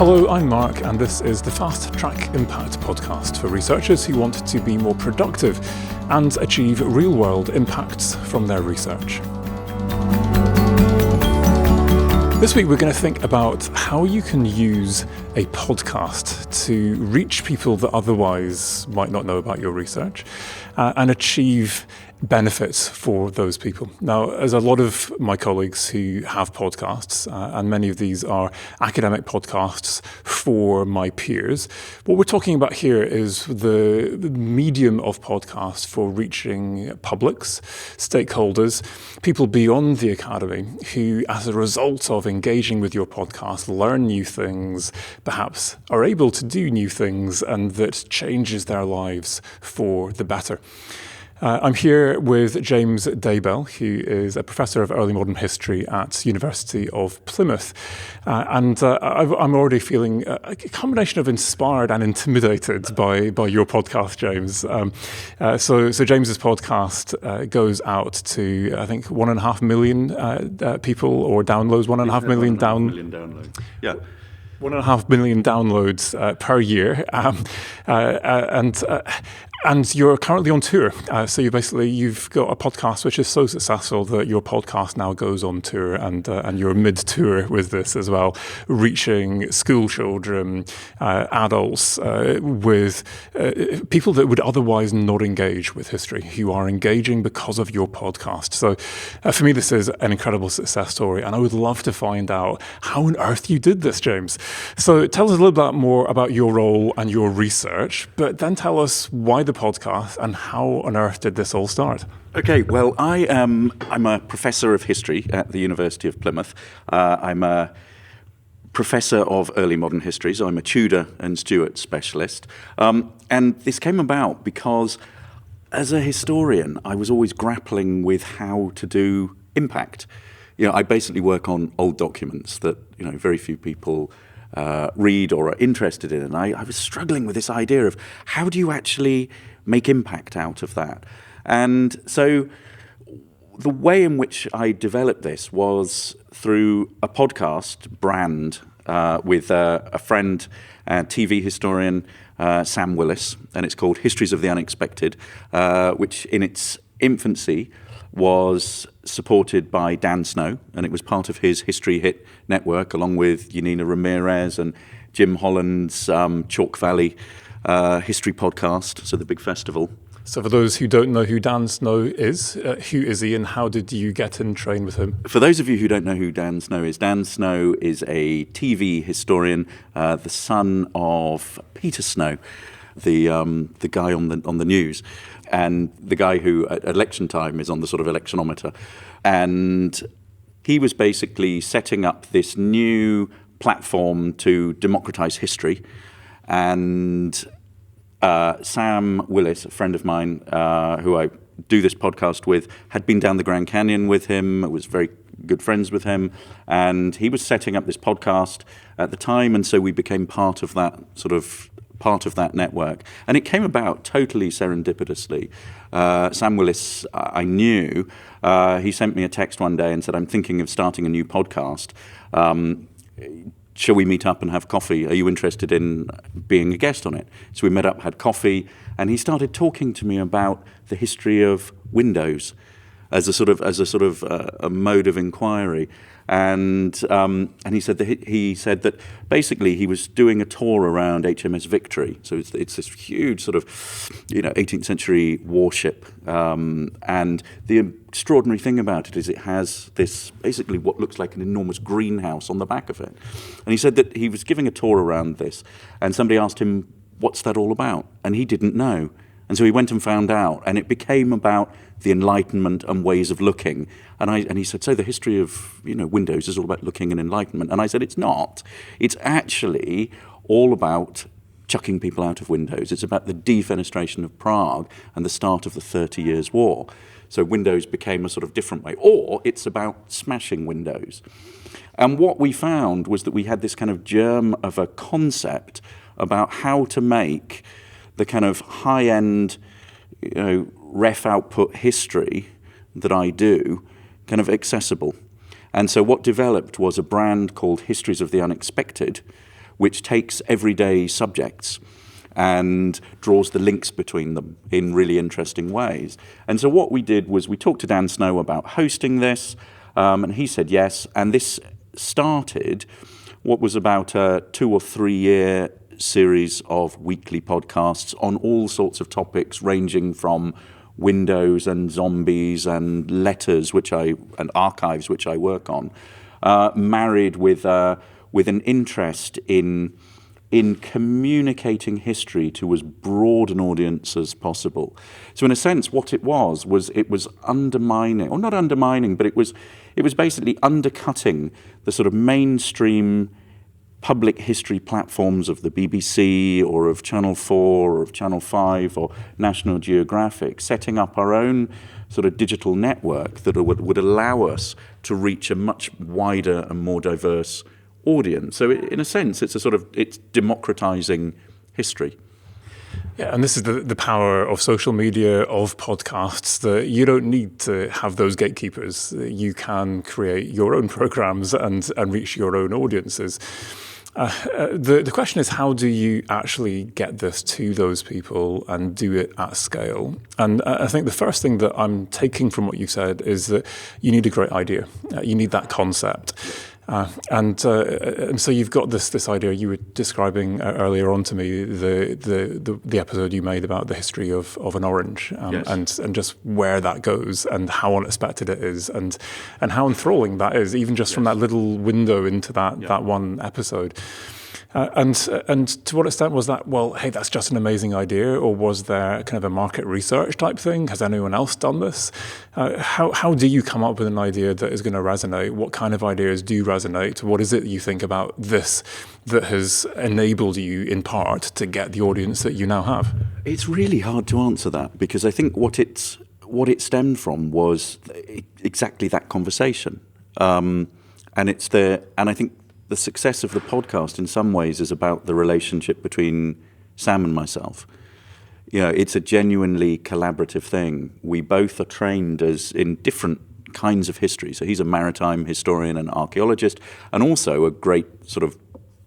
Hello, I'm Mark, and this is the Fast Track Impact podcast for researchers who want to be more productive and achieve real-world impacts from their research. This week we're going to think about how you can use a podcast to reach people that otherwise might not know about your research and achieve benefits for those people. Now, as a lot of my colleagues who have podcasts, and many of these are academic podcasts for my peers, what we're talking about here is the medium of podcasts for reaching publics, stakeholders, people beyond the academy who, as a result of engaging with your podcast, learn new things, perhaps are able to do new things, and that changes their lives for the better. I'm here with James Daybell, who is a professor of early modern history at University of Plymouth. I'm already feeling a combination of inspired and intimidated by your podcast, James. So James's podcast goes out to, I think, 1.5 million people, or downloads, 1.5 million downloads. Yeah. 1.5 million downloads per year, and you're currently on tour. So you've got a podcast which is so successful that your podcast now goes on tour, and you're mid-tour with this as well, reaching school children, adults, with people that would otherwise not engage with history, who are engaging because of your podcast. So for me, this is an incredible success story, and I would love to find out how on earth you did this, James. So tell us a little bit more about your role and your research, but then tell us why the podcast and how on earth did this all start? Okay, well, I'm a professor of history at the University of Plymouth. I'm a professor of early modern history, so I'm a Tudor and Stuart specialist. And this came about because as a historian, I was always grappling with how to do impact. I basically work on old documents that, very few people read or are interested in. And I was struggling with this idea of how do you actually make impact out of that? And so the way in which I developed this was through a podcast brand with a friend, TV historian, Sam Willis, and it's called Histories of the Unexpected, which in its infancy was supported by Dan Snow, and it was part of his History Hit network, along with Yanina Ramirez and Jim Holland's Chalk Valley history podcast, so the big festival. So for those who don't know who Dan Snow is, who is he and how did you get in train with him? For those of you who don't know who Dan Snow is a TV historian, the son of Peter Snow, the guy on the news, and the guy who at election time is on the sort of electionometer. And he was basically setting up this new platform to democratize history. And Sam Willis, a friend of mine who I do this podcast with, had been down the Grand Canyon with him, was very good friends with him, and he was setting up this podcast at the time, and so we became part of that network. And it came about totally serendipitously. Sam Willis, I knew, he sent me a text one day and said, I'm thinking of starting a new podcast. Shall we meet up and have coffee? Are you interested in being a guest on it? So we met up, had coffee, and he started talking to me about the history of Windows as a sort of a mode of inquiry. And he said that basically he was doing a tour around HMS Victory. So it's this huge sort of 18th century warship. And the extraordinary thing about it is it has this basically what looks like an enormous greenhouse on the back of it. And he said that he was giving a tour around this, and somebody asked him, "What's that all about?" And he didn't know. And so he went and found out, and it became about the Enlightenment and ways of looking. And he said, so the history of Windows is all about looking and Enlightenment. And I said, it's not. It's actually all about chucking people out of Windows. It's about the defenestration of Prague and the start of the 30 Years' War. So Windows became a sort of different way. Or it's about smashing Windows. And what we found was that we had this kind of germ of a concept about how to make the kind of high-end, ref output history that I do kind of accessible. And so what developed was a brand called Histories of the Unexpected, which takes everyday subjects and draws the links between them in really interesting ways. And so what we did was we talked to Dan Snow about hosting this, and he said yes. And this started what was about a 2 or 3 year series of weekly podcasts on all sorts of topics, ranging from windows and zombies and letters, and archives, which I work on, married with an interest in communicating history to as broad an audience as possible. So in a sense, what it was undermining, or not undermining, but it was basically undercutting the sort of mainstream public history platforms of the BBC or of Channel 4 or of Channel 5 or National Geographic, setting up our own sort of digital network that would allow us to reach a much wider and more diverse audience. So in a sense, it's democratizing history. Yeah, and this is the power of social media, of podcasts, that you don't need to have those gatekeepers. You can create your own programs and reach your own audiences. The question is, how do you actually get this to those people and do it at scale? And I think the first thing that I'm taking from what you said is that you need a great idea. You need that concept. And so you've got this idea. You were describing earlier on to me the episode you made about the history of an orange, yes. and just where that goes and how unexpected it is and how enthralling that is, even just from that little window into that one episode. And to what extent was that, well, hey, that's just an amazing idea, or was there kind of a market research type thing? Has anyone else done this? How do you come up with an idea that is going to resonate? What kind of ideas do resonate? What is it you think about this that has enabled you in part to get the audience that you now have? It's really hard to answer that, because I think what it stemmed from was exactly that conversation, and I think the success of the podcast in some ways is about the relationship between Sam and myself. It's a genuinely collaborative thing. We both are trained in different kinds of history. So he's a maritime historian and archaeologist, and also a great sort of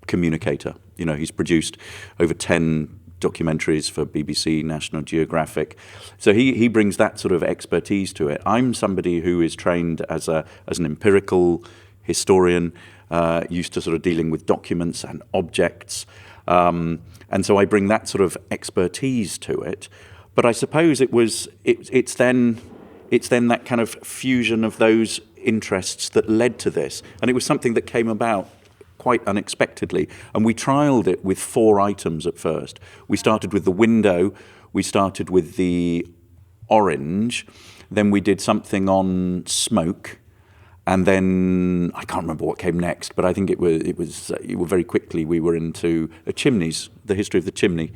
communicator. He's produced over 10 documentaries for BBC, National Geographic. So he brings that sort of expertise to it. I'm somebody who is trained as an empirical historian, used to sort of dealing with documents and objects. And so I bring that sort of expertise to it. But I suppose it's then that kind of fusion of those interests that led to this. And it was something that came about quite unexpectedly. And we trialled it with 4 items at first. We started with the window, we started with the orange, then we did something on smoke, and then I can't remember what came next, but I think it was very quickly we were into chimneys, the history of the chimney.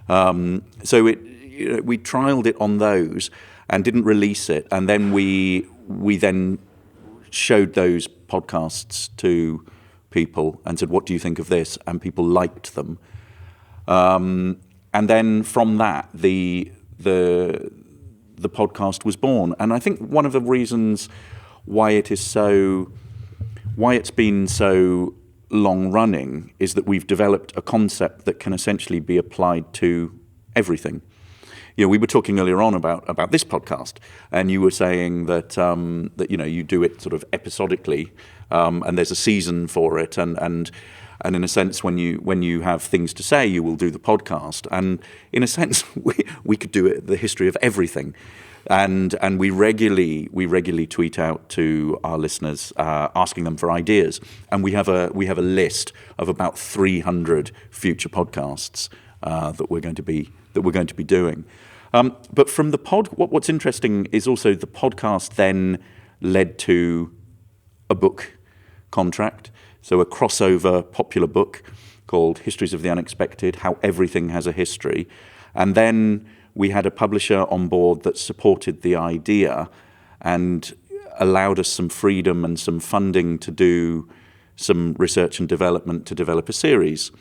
So we trialled it on those and didn't release it, and then we then showed those podcasts to people and said, "What do you think of this?" And people liked them, and then from that the podcast was born. And I think one of the reasons why it's been so long running is that we've developed a concept that can essentially be applied to everything. We were talking earlier on about this podcast, and you were saying that you do it sort of episodically, and there's a season for it, and in a sense, when you have things to say, you will do the podcast. And in a sense, we could do it, the history of everything. And we regularly tweet out to our listeners, asking them for ideas, and we have a list of about 300 future podcasts that we're going to be doing. But from the what's interesting is also the podcast then led to a book contract, so a crossover popular book called Histories of the Unexpected: How Everything Has a History, and then we had a publisher on board that supported the idea and allowed us some freedom and some funding to do some research and development to develop a series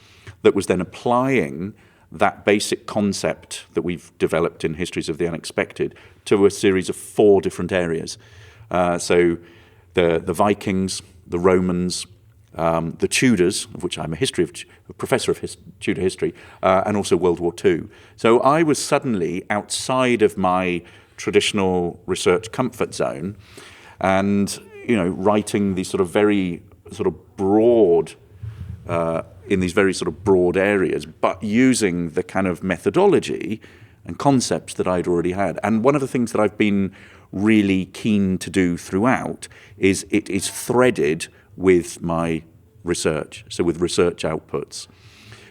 that was then applying that basic concept that we've developed in Histories of the Unexpected to a series of 4 different areas. So the Vikings, the Romans, the Tudors, of which I'm a professor of Tudor history, and also World War II. So I was suddenly outside of my traditional research comfort zone, and writing these sort of very sort of broad, in these very sort of broad areas, but using the kind of methodology and concepts that I'd already had. And one of the things that I've been really keen to do throughout is it is threaded with my research, so with research outputs.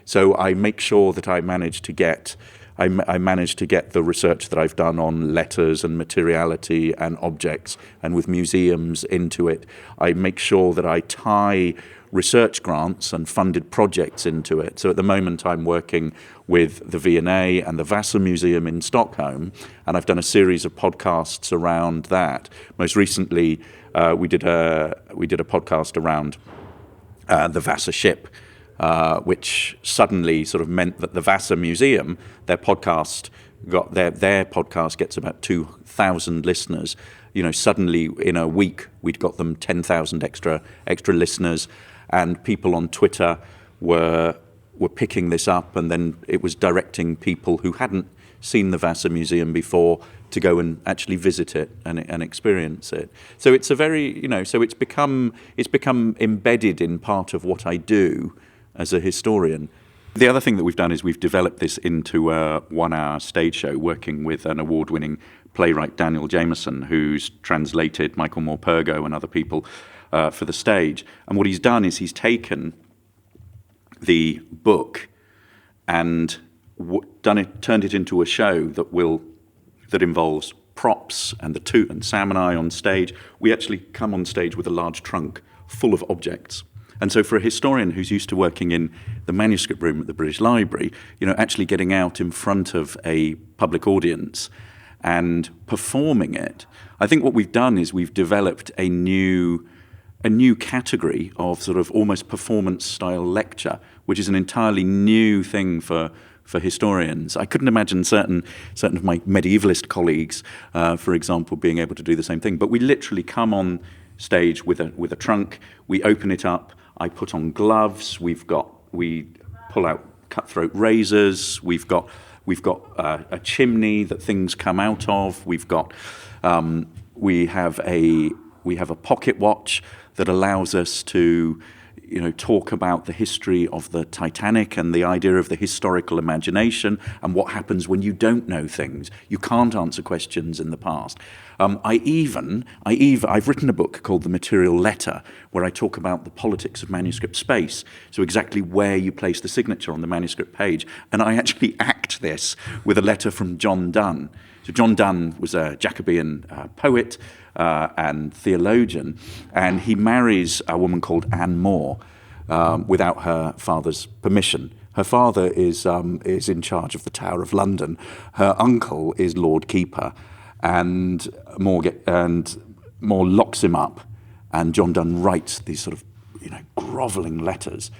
So I make sure that I manage to get the research that I've done on letters and materiality and objects and with museums into it. I make sure that I tie research grants and funded projects into it. So at the moment I'm working with the V&A and the Vasa Museum in Stockholm, and I've done a series of podcasts around that. Most recently, we did a podcast around the Vasa ship, which suddenly sort of meant that the Vasa Museum, their podcast gets about 2,000 listeners. Suddenly in a week we'd got them 10,000 extra listeners, and people on Twitter were picking this up, and then it was directing people who hadn't seen the Vasa Museum before to go and actually visit it and experience it. So it's a very, so it's become embedded in part of what I do as a historian. The other thing that we've done is we've developed this into a 1-hour stage show, working with an award-winning playwright, Daniel Jameson, who's translated Michael Morpurgo and other people for the stage. And what he's done is he's taken the book and turned it into a show that involves props, and Sam and I on stage, we actually come on stage with a large trunk full of objects. And so for a historian who's used to working in the manuscript room at the British Library, actually getting out in front of a public audience and performing it, I think what we've done is we've developed a new category of sort of almost performance-style lecture, which is an entirely new thing for historians. I couldn't imagine certain of my medievalist colleagues, for example, being able to do the same thing. But we literally come on stage with a trunk, we open it up, I put on gloves, we pull out cutthroat razors, we've got a chimney that things come out of, we have a pocket watch that allows us to talk about the history of the Titanic and the idea of the historical imagination and what happens when you don't know things. You can't answer questions in the past. I've written a book called The Material Letter, where I talk about the politics of manuscript space, so exactly where you place the signature on the manuscript page. And I actually act this with a letter from John Donne. So John Donne was a Jacobean poet and theologian, and he marries a woman called Anne More without her father's permission. Her father is in charge of the Tower of London. Her uncle is Lord Keeper, and More locks him up, and John Donne writes these sort of grovelling letters.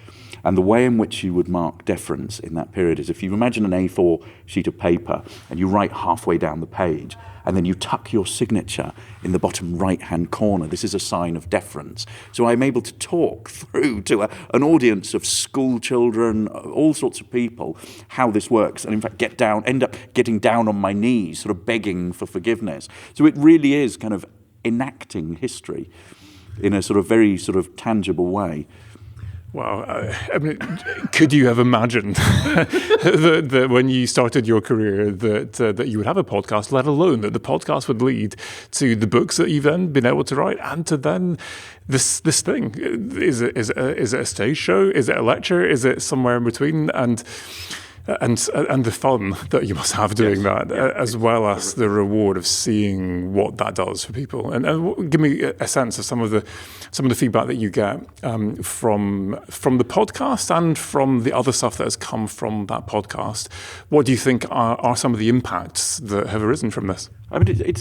And the way in which you would mark deference in that period is if you imagine an A4 sheet of paper and you write halfway down the page and then you tuck your signature in the bottom right-hand corner. This is a sign of deference. So I'm able to talk through to an audience of school children, all sorts of people, how this works, and in fact end up getting down on my knees, sort of begging for forgiveness. So it really is kind of enacting history in a sort of very sort of tangible way. Wow. I mean, could you have imagined that when you started your career that you would have a podcast, let alone that the podcast would lead to the books that you've then been able to write and to then this thing? Is it a stage show? Is it a lecture? Is it somewhere in between? And the fun that you must have doing that, as well as the reward of seeing what that does for people. And give me a sense of some of the feedback that you get from the podcast and from the other stuff that has come from that podcast. What do you think are some of the impacts that have arisen from this? I mean,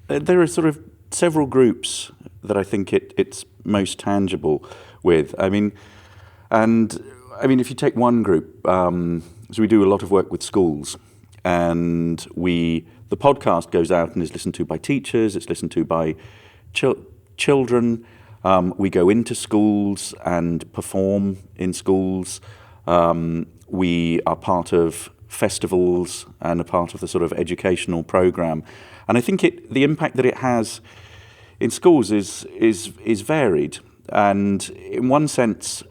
there are sort of several groups that I think it's most tangible with. I mean, if you take one group. So we do a lot of work with schools, and the podcast goes out and is listened to by teachers, it's listened to by children, We go into schools and perform in schools. We are part of festivals and a part of the sort of educational program. And I think the impact that it has in schools is varied. And in one sense,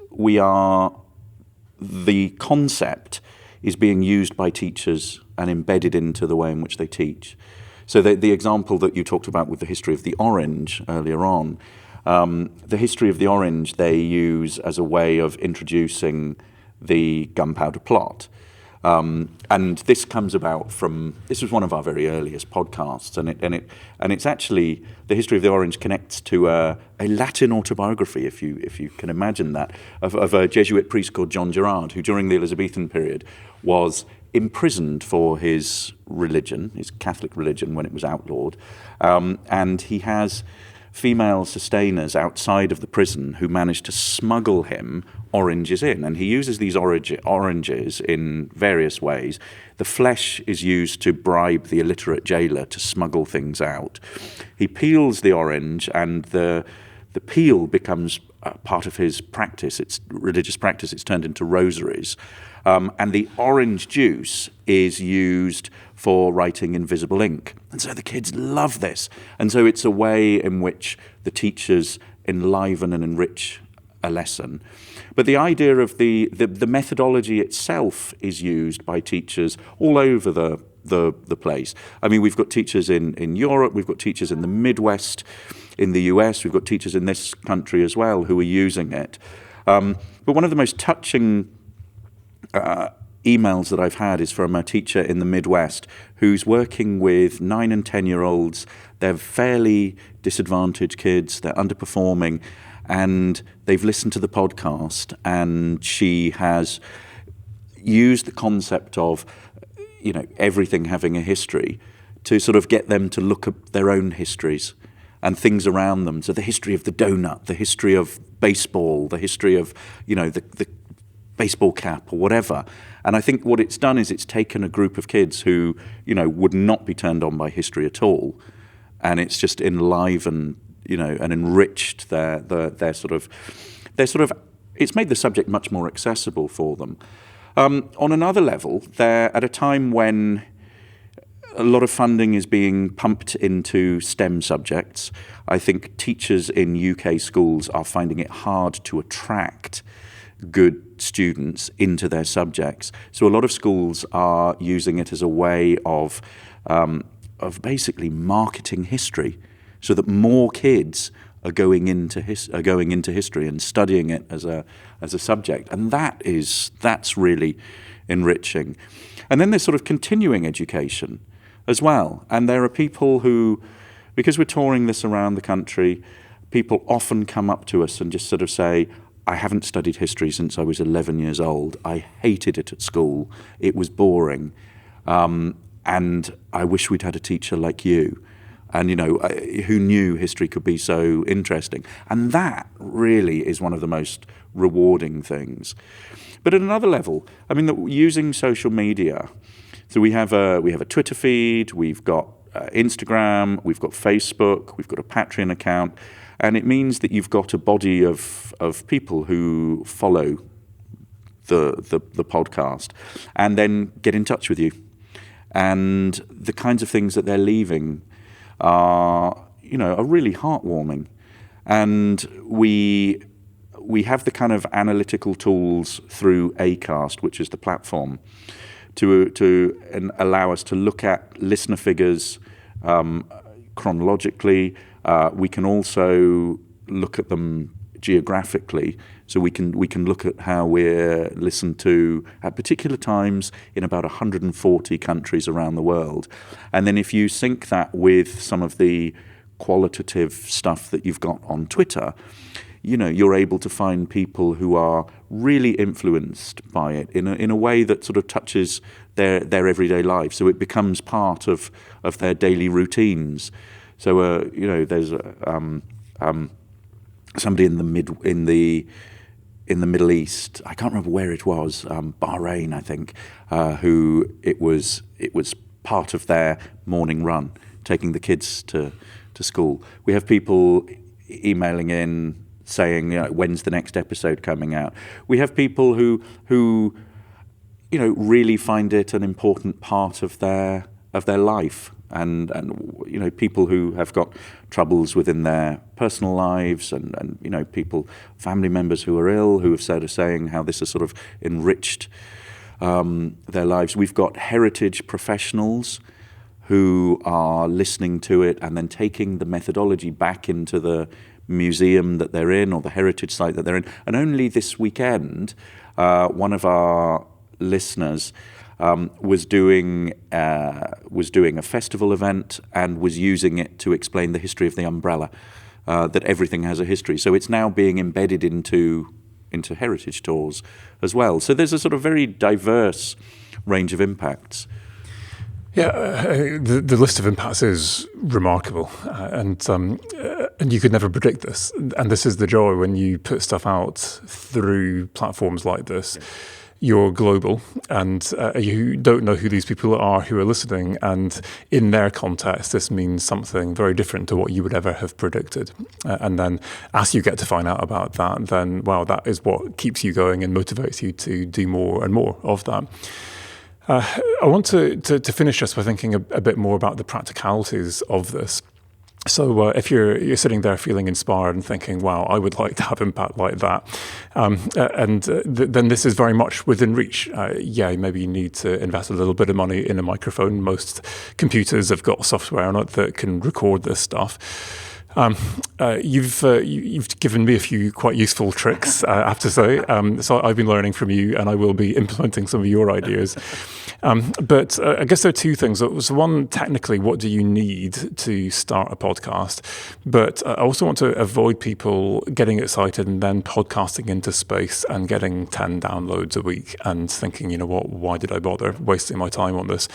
the concept is being used by teachers and embedded into the way in which they teach. So the example that you talked about with the history of the orange earlier on, the history of the orange they use as a way of introducing the gunpowder plot. And this comes about this was one of our very earliest podcasts, and it's actually, the history of the orange connects to a Latin autobiography, if you can imagine that, of a Jesuit priest called John Gerard, who during the Elizabethan period was imprisoned for his religion, his Catholic religion, when it was outlawed, and he has female sustainers outside of the prison who managed to smuggle him oranges in. And he uses these oranges in various ways. The flesh is used to bribe the illiterate jailer to smuggle things out. He peels the orange, and the peel becomes part of his practice. It's religious practice. It's turned into rosaries. And the orange juice is used for writing invisible ink. And so the kids love this. And so it's a way in which the teachers enliven and enrich a lesson. But the idea of the methodology itself is used by teachers all over the place. I mean, we've got teachers in Europe, we've got teachers in the Midwest, in the US, we've got teachers in this country as well who are using it. But one of the most touching emails that I've had is from a teacher in the Midwest who's working with 9 and 10-year-olds. They're fairly disadvantaged kids, they're underperforming, and they've listened to the podcast, and she has used the concept of, everything having a history to sort of get them to look at their own histories and things around them. So the history of the donut, the history of baseball, the history of, the baseball cap or whatever. And I think what it's done is it's taken a group of kids who, would not be turned on by history at all, and it's just enlivened, and enriched their sort of, it's made the subject much more accessible for them. On another level, they're at a time when a lot of funding is being pumped into STEM subjects. I think teachers in UK schools are finding it hard to attract good students into their subjects. So a lot of schools are using it as a way of basically marketing history, so that more kids are going into history and studying it as a subject, and that's really enriching. And then there's sort of continuing education as well. And there are people who, because we're touring this around the country, people often come up to us and just sort of say, I haven't studied history since I was 11 years old. I hated it at school. It was boring. And I wish we'd had a teacher like you. And, who knew history could be so interesting. And that really is one of the most rewarding things. But at another level, I mean, using social media. So we have a Twitter feed, we've got Instagram, we've got Facebook, we've got a Patreon account. And it means that you've got a body of people who follow the podcast and then get in touch with you. And the kinds of things that they're leaving are really heartwarming. And we have the kind of analytical tools through Acast, which is the platform, to allow us to look at listener figures chronologically. We can also look at them geographically, so we can look at how we're listened to at particular times in about 140 countries around the world. And then if you sync that with some of the qualitative stuff that you've got on Twitter, you're able to find people who are really influenced by it in a way that sort of touches their everyday life. So it becomes part of their daily routines. So there's somebody in the Middle East. I can't remember where it was. Bahrain, I think, who it was part of their morning run, taking the kids to school. We have people emailing in saying, when's the next episode coming out. We have people who really find it an important part of their life, and people who have got troubles within their personal lives, and people, family members who are ill, who have saying how this has sort of enriched their lives. We've got heritage professionals who are listening to it and then taking the methodology back into the museum that they're in or the heritage site that they're in. And only this weekend, one of our listeners was doing a festival event and was using it to explain the history of the umbrella, that everything has a history. So it's now being embedded into heritage tours as well. So there's a sort of very diverse range of impacts. Yeah, the list of impacts is remarkable, and you could never predict this. And this is the joy when you put stuff out through platforms like this. Yeah. You're global, and you don't know who these people are who are listening, and in their context, this means something very different to what you would ever have predicted. And then as you get to find out about that, then, wow, that is what keeps you going and motivates you to do more and more of that. I want to finish just by thinking a bit more about the practicalities of this. So if you're sitting there feeling inspired and thinking, wow, I would like to have impact like that, then this is very much within reach. Maybe you need to invest a little bit of money in a microphone. Most computers have got software on it that can record this stuff. You've given me a few quite useful tricks, I have to say. So I've been learning from you, and I will be implementing some of your ideas. But I guess there are two things. So one, technically, what do you need to start a podcast? But I also want to avoid people getting excited and then podcasting into space and getting 10 downloads a week and thinking, you know what, why did I bother wasting my time on this?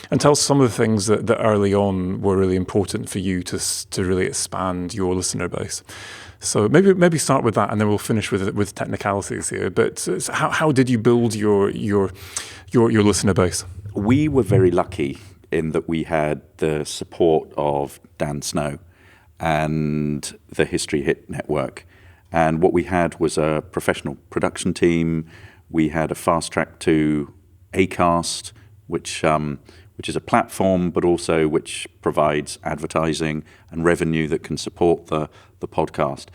And tell some of the things that early on were really important for you to really expand your listener base. So maybe start with that, and then we'll finish with technicalities here. But how did you build your listener base? We were very lucky in that we had the support of Dan Snow and the History Hit Network. And what we had was a professional production team. We had a fast track to Acast, which is a platform, but also which provides advertising and revenue that can support the podcast.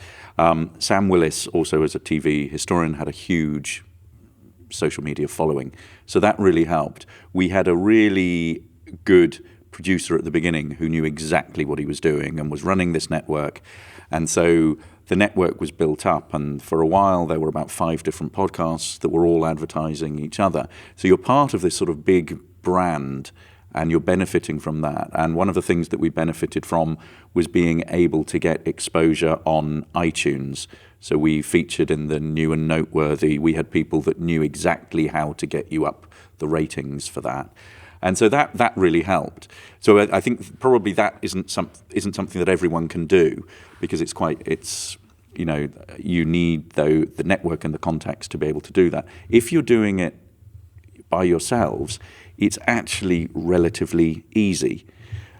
Sam Willis, also as a TV historian, had a huge social media following. So that really helped. We had a really good producer at the beginning who knew exactly what he was doing and was running this network. And so the network was built up, and for a while there were about 5 different podcasts that were all advertising each other. So you're part of this sort of big brand, and you're benefiting from that. And one of the things that we benefited from was being able to get exposure on iTunes. So we featured in the New and Noteworthy. We had people that knew exactly how to get you up the ratings for that. And so that really helped. So I think probably that isn't something that everyone can do, because you need the network and the contacts to be able to do that. If you're doing it by yourselves, it's actually relatively easy.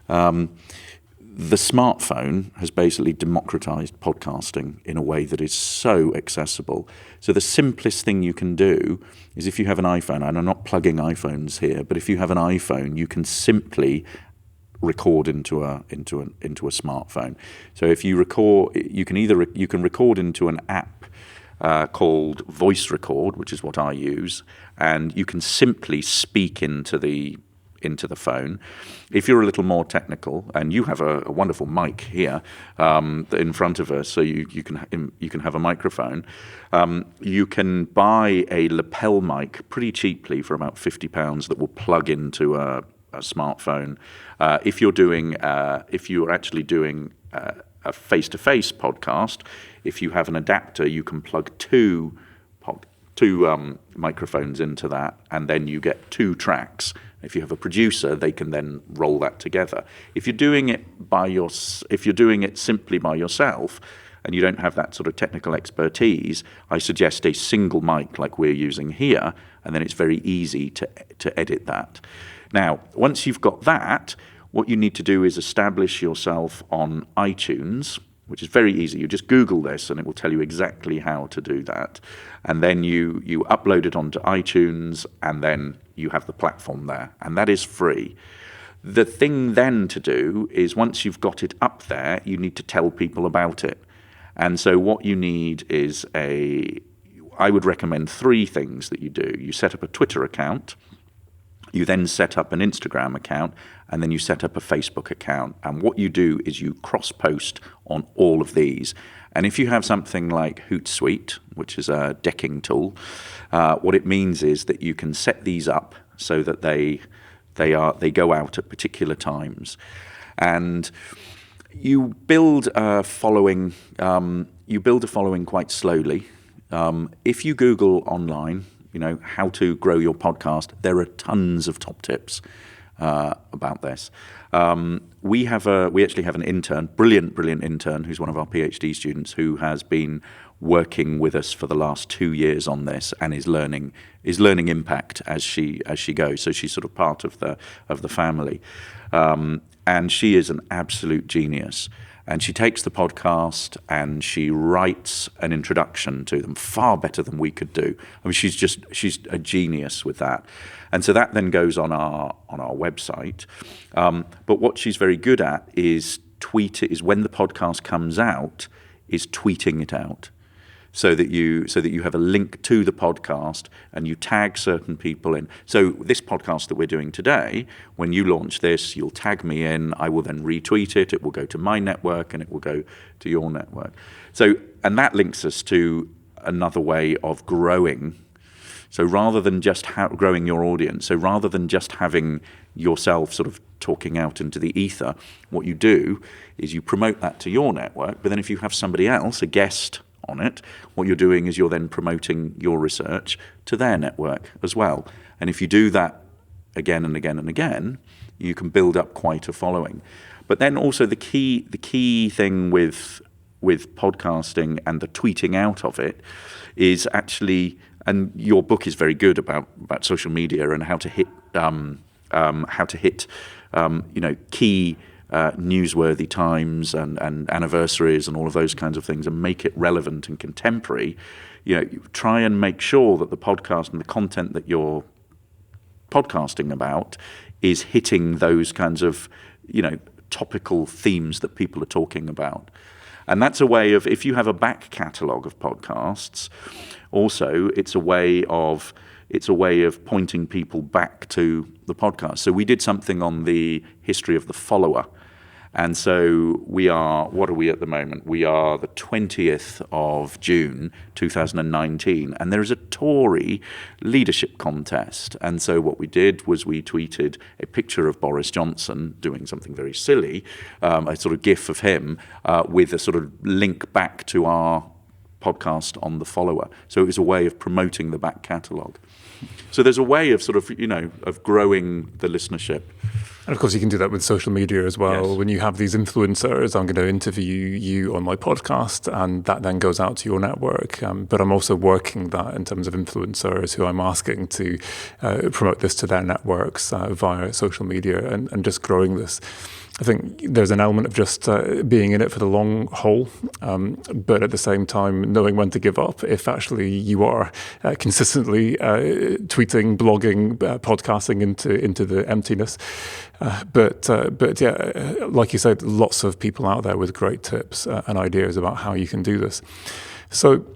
The smartphone has basically democratized podcasting in a way that is so accessible. So the simplest thing you can do is, if you have an iPhone, and I'm not plugging iPhones here, but if you have an iPhone, you can simply record into a smartphone. So if you record, you can record into an app called Voice Record, which is what I use, and you can simply speak into the phone. If you're a little more technical, and you have a wonderful mic here in front of us, so you can have a microphone. You can buy a lapel mic pretty cheaply for about £50 that will plug into a smartphone. If you're actually doing a face-to-face podcast, if you have an adapter, you can plug two microphones into that, and then you get 2 tracks. If you have a producer, they can then roll that together. If you're doing it simply by yourself, and you don't have that sort of technical expertise, I suggest a single mic like we're using here, and then it's very easy to edit that. Now, once you've got that, what you need to do is establish yourself on iTunes, which is very easy. You just Google this and it will tell you exactly how to do that. And then you upload it onto iTunes, and then you have the platform there. And that is free. The thing then to do is, once you've got it up there, you need to tell people about it. And so what you need is I would recommend 3 things that you do. You set up a Twitter account, you then set up an Instagram account, and then you set up a Facebook account. And what you do is you cross-post on all of these. And if you have something like Hootsuite, which is a decking tool, what it means is that you can set these up so that they go out at particular times. And you build a following. You build a following quite slowly. If you Google online, how to grow your podcast, there are tons of top tips about this. We actually have an intern, brilliant intern, who's one of our PhD students, who has been working with us for the last 2 years on this, and is learning impact as she goes. So she's sort of part of the family, and she is an absolute genius. And she takes the podcast and she writes an introduction to them, far better than we could do. I mean, she's a genius with that. And so that then goes on our website. But what she's very good at is when the podcast comes out, is tweeting it out. So that you have a link to the podcast and you tag certain people in. So this podcast that we're doing today, when you launch this, you'll tag me in. I will then retweet it. It will go to my network and it will go to your network. And that links us to another way of growing. So rather than just growing your audience, so rather than just having yourself sort of talking out into the ether, what you do is you promote that to your network. But then if you have somebody else, a guest on it, what you're doing is you're then promoting your research to their network as well. And if you do that again and again and again, you can build up quite a following. But then also the key thing with podcasting and the tweeting out of it is actually, and your book is very good about social media and how to hit key newsworthy times and anniversaries and all of those kinds of things, and make it relevant and contemporary. Try and make sure that the podcast and the content that you're podcasting about is hitting those kinds of topical themes that people are talking about. And that's a way of, if you have a back catalogue of podcasts, also it's a way of pointing people back to the podcast. So we did something on the history of the follower. And so what are we at the moment? We are the 20th of June, 2019, and there is a Tory leadership contest. And so what we did was we tweeted a picture of Boris Johnson doing something very silly, a sort of gif of him with a sort of link back to our podcast on the follower. So it was a way of promoting the back catalogue. So there's a way of sort of, of growing the listenership. And of course, you can do that with social media as well. Yes. When you have these influencers, I'm going to interview you on my podcast, and that then goes out to your network. But I'm also working that in terms of influencers who I'm asking to promote this to their networks via social media and just growing this. I think there's an element of just being in it for the long haul, but at the same time knowing when to give up if actually you are consistently tweeting, blogging, podcasting into the emptiness. But yeah, like you said, lots of people out there with great tips and ideas about how you can do this. So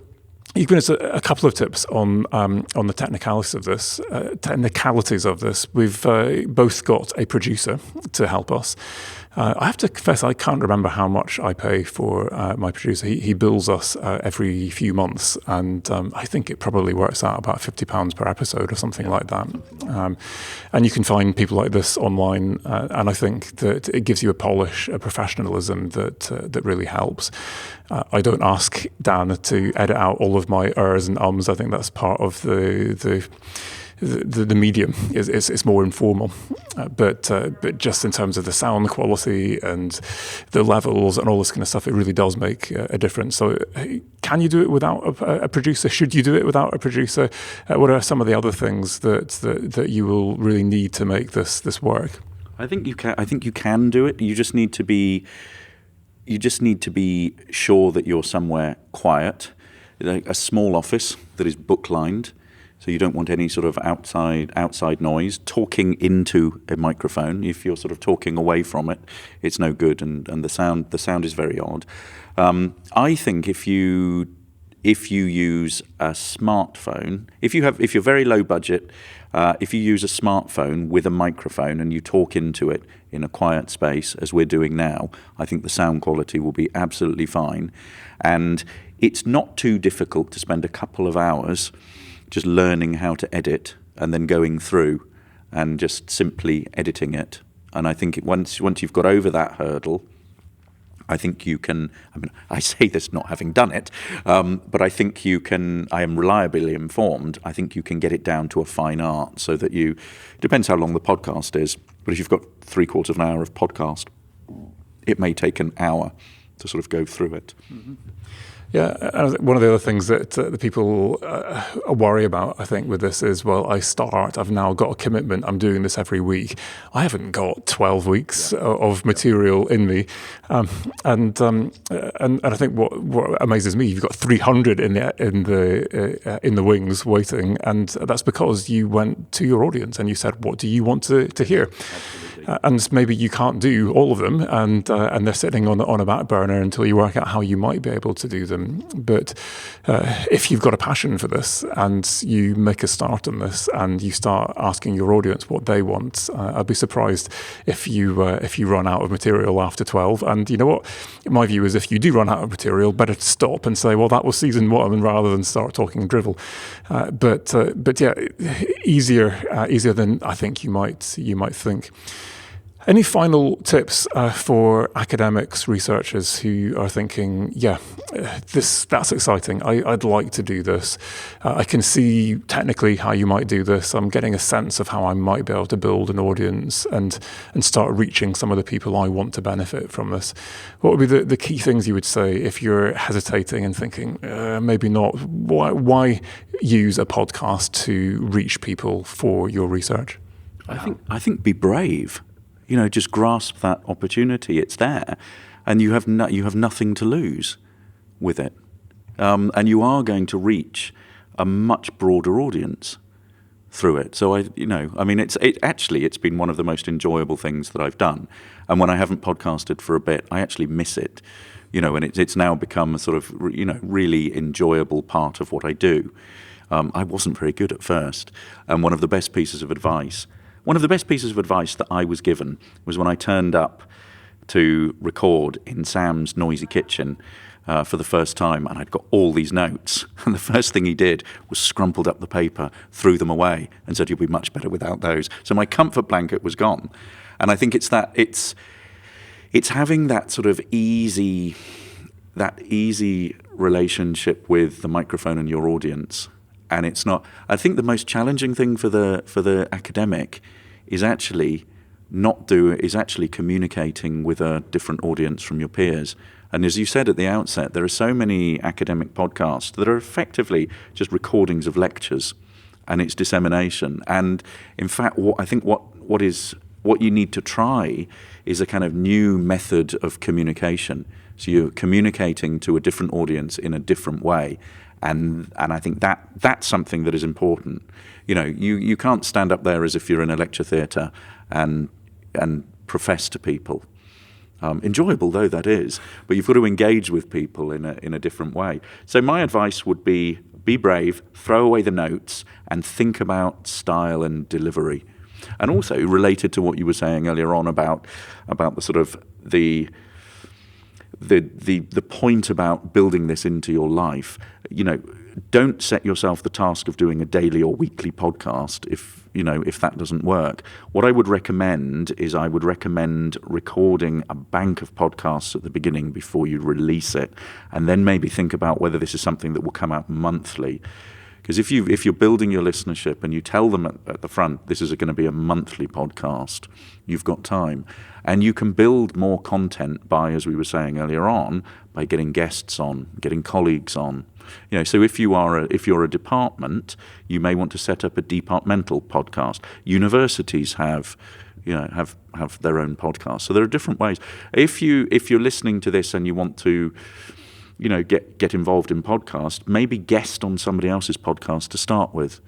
you've given us a couple of tips on the technicalities of this. We've both got a producer to help us. I have to confess, I can't remember how much I pay for my producer. He bills us every few months, and I think it probably works out about £50 per episode or something like that. And you can find people like this online, and I think that it gives you a polish, a professionalism that really helps. I don't ask Dan to edit out all of my ers and ums. I think that's part of the medium. It's more informal, but just in terms of the sound quality and the levels and all this kind of stuff, it really does make a difference. So, can you do it without a producer? Should you do it without a producer? What are some of the other things that you will really need to make this work? I think you can do it. You just need to be. you just need to be sure that you're somewhere quiet, a small office that is book-lined, so you don't want any sort of outside noise. Talking into a microphone, if you're sort of talking away from it, it's no good, and the sound is very odd. I think if you use a smartphone, if you're very low budget, if you use a smartphone with a microphone and you talk into it in a quiet space, as we're doing now, I think the sound quality will be absolutely fine. And it's not too difficult to spend a couple of hours just learning how to edit and then going through and just simply editing it. And I think once you've got over that hurdle, I think you can, I say this not having done it, but I think you can, I am reliably informed, I think you can get it down to a fine art so that it depends how long the podcast is, but if you've got 3/4 of an hour of podcast, it may take an hour to sort of go through it. Mm-hmm. Yeah, one of the other things that the people worry about, I think, with this is, well, I've now got a commitment, I'm doing this every week. I haven't got 12 weeks of material in me. And I think what amazes me, you've got 300 in the wings waiting, and that's because you went to your audience and you said, what do you want to hear? And maybe you can't do all of them, and they're sitting on a back burner until you work out how you might be able to do them. But if you've got a passion for this and you make a start on this and you start asking your audience what they want, I'd be surprised if you run out of material after 12. And you know what? My view is if you do run out of material, better to stop and say, well, that was season 1, rather than start talking drivel. But yeah, easier than I think you might think. Any final tips for academics, researchers who are thinking, that's exciting, I'd like to do this. I can see technically how you might do this. I'm getting a sense of how I might be able to build an audience and start reaching some of the people I want to benefit from this. What would be the key things you would say if you're hesitating and thinking, maybe not? Why use a podcast to reach people for your research? I think be brave. Just grasp that opportunity. It's there, and you have nothing to lose with it, and you are going to reach a much broader audience through it. So it's been one of the most enjoyable things that I've done. And when I haven't podcasted for a bit, I actually miss it. And it's now become a sort of really enjoyable part of what I do. I wasn't very good at first, and one of the best pieces of advice that I was given was when I turned up to record in Sam's noisy kitchen for the first time, and I'd got all these notes. And the first thing he did was scrumpled up the paper, threw them away, and said, "You'll be much better without those." So my comfort blanket was gone. And I think it's having that sort of easy relationship with the microphone and your audience. And it's not. I think the most challenging thing for the academic is actually communicating with a different audience from your peers. And as you said at the outset, there are so many academic podcasts that are effectively just recordings of lectures, and it's dissemination. And in fact, what you need to try is a kind of new method of communication. So you're communicating to a different audience in a different way. And I think that's something that is important. You can't stand up there as if you're in a lecture theatre and profess to people. Enjoyable though that is, but you've got to engage with people in a different way. So my advice would be brave, throw away the notes, and think about style and delivery. And also related to what you were saying earlier on about the sort of the point about building this into your life, don't set yourself the task of doing a daily or weekly podcast if that doesn't work. What I would recommend is recording a bank of podcasts at the beginning before you release it, and then maybe think about whether this is something that will come out monthly. Because if you're building your listenership and you tell them at the front, this is going to be a monthly podcast, you've got time. And you can build more content by, as we were saying earlier on, by getting guests on, getting colleagues on. So if you're a department, you may want to set up a departmental podcast. Universities have have their own podcast. So there are different ways. If you're listening to this and you want to, get involved in podcast, maybe guest on somebody else's podcast to start with.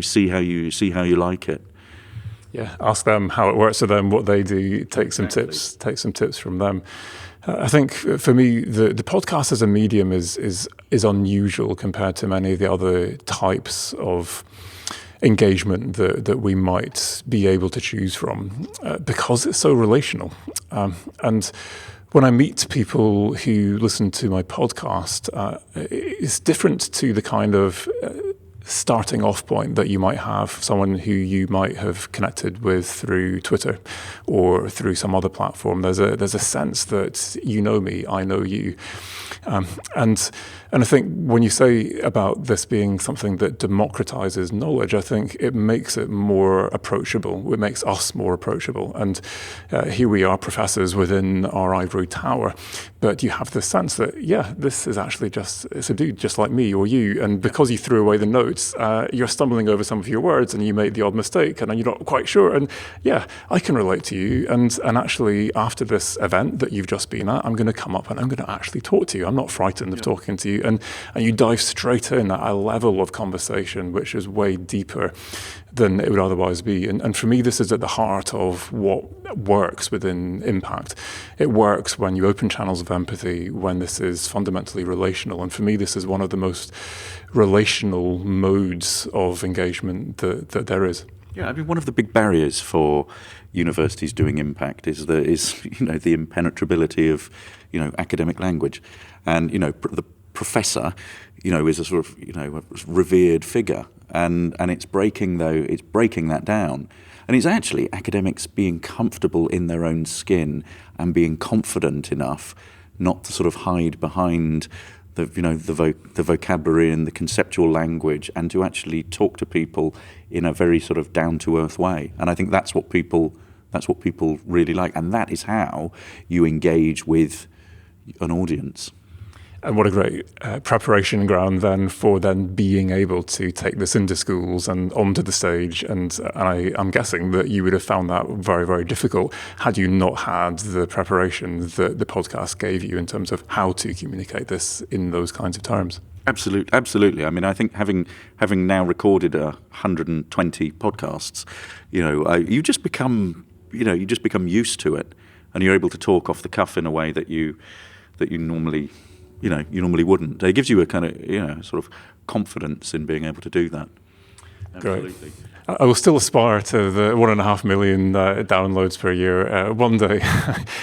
See how you like it. Yeah, ask them how it works for them, what they do. Take some tips from them. I think for me, the podcast as a medium is unusual compared to many of the other types of engagement that we might be able to choose from, because it's so relational. And when I meet people who listen to my podcast, it's different to the kind of starting off point that you might have, someone who you might have connected with through Twitter or through some other platform. There's a sense that you know me, I know you. And I think when you say about this being something that democratizes knowledge, I think it makes it more approachable. It makes us more approachable. And here we are, professors within our ivory tower, but you have the sense that, this is actually it's a dude just like me or you. And because you threw away the notes, you're stumbling over some of your words and you made the odd mistake and you're not quite sure. And I can relate to you. And actually, after this event that you've just been at, I'm going to come up and I'm going to actually talk to you. I'm not frightened of talking to you. And you dive straight in at a level of conversation which is way deeper than it would otherwise be. And for me, this is at the heart of what works within Impact. It works when you open channels of empathy, when this is fundamentally relational. And for me, this is one of the most relational modes of engagement that there is. Yeah, I mean, one of the big barriers for universities doing Impact is the impenetrability of academic language, and the professor is a sort of a revered figure, and it's breaking that down, and it's actually academics being comfortable in their own skin and being confident enough not to sort of hide behind the vocabulary and the conceptual language, and to actually talk to people in a very sort of down-to-earth way. And I think that's what people really like, and that is how you engage with an audience. And what a great preparation ground then for being able to take this into schools and onto the stage. And I'm guessing that you would have found that very, very difficult had you not had the preparation that the podcast gave you in terms of how to communicate this in those kinds of terms. Absolutely. I mean, I think having now recorded 120 podcasts, you just become used to it, and you're able to talk off the cuff in a way that you normally wouldn't. It gives you a kind of sort of confidence in being able to do that. Absolutely. Great. I will still aspire to the 1.5 million downloads per year one day,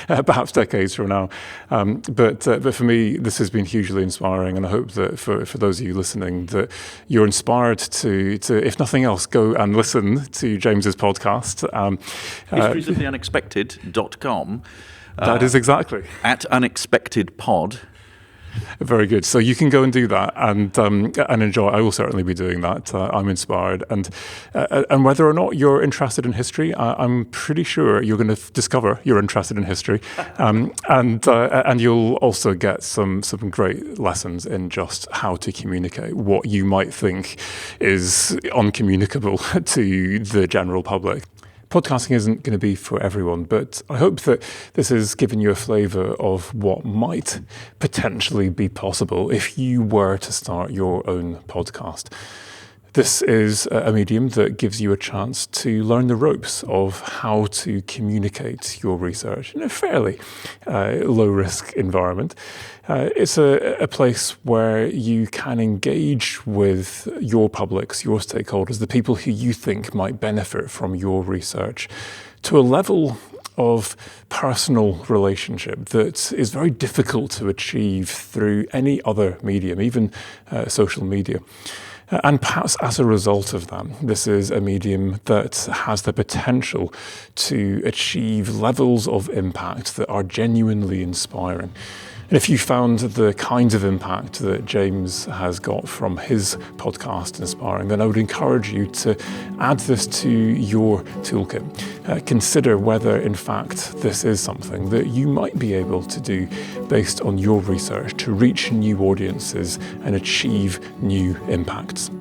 perhaps decades from now. But for me, this has been hugely inspiring, and I hope that for those of you listening, that you're inspired to if nothing else, go and listen to James's podcast. Historiesoftheunexpected.com. That is exactly. At Unexpected Pod. Very good. So you can go and do that and enjoy. I will certainly be doing that. I'm inspired, and whether or not you're interested in history, I'm pretty sure you're going to discover you're interested in history, and you'll also get some great lessons in just how to communicate what you might think is uncommunicable to the general public. Podcasting isn't going to be for everyone, but I hope that this has given you a flavour of what might potentially be possible if you were to start your own podcast. This is a medium that gives you a chance to learn the ropes of how to communicate your research in a fairly low-risk environment. It's a place where you can engage with your publics, your stakeholders, the people who you think might benefit from your research, to a level of personal relationship that is very difficult to achieve through any other medium, even social media. And perhaps as a result of that, this is a medium that has the potential to achieve levels of impact that are genuinely inspiring. And if you found the kinds of impact that James has got from his podcast inspiring, then I would encourage you to add this to your toolkit. Consider whether, in fact, this is something that you might be able to do based on your research to reach new audiences and achieve new impacts.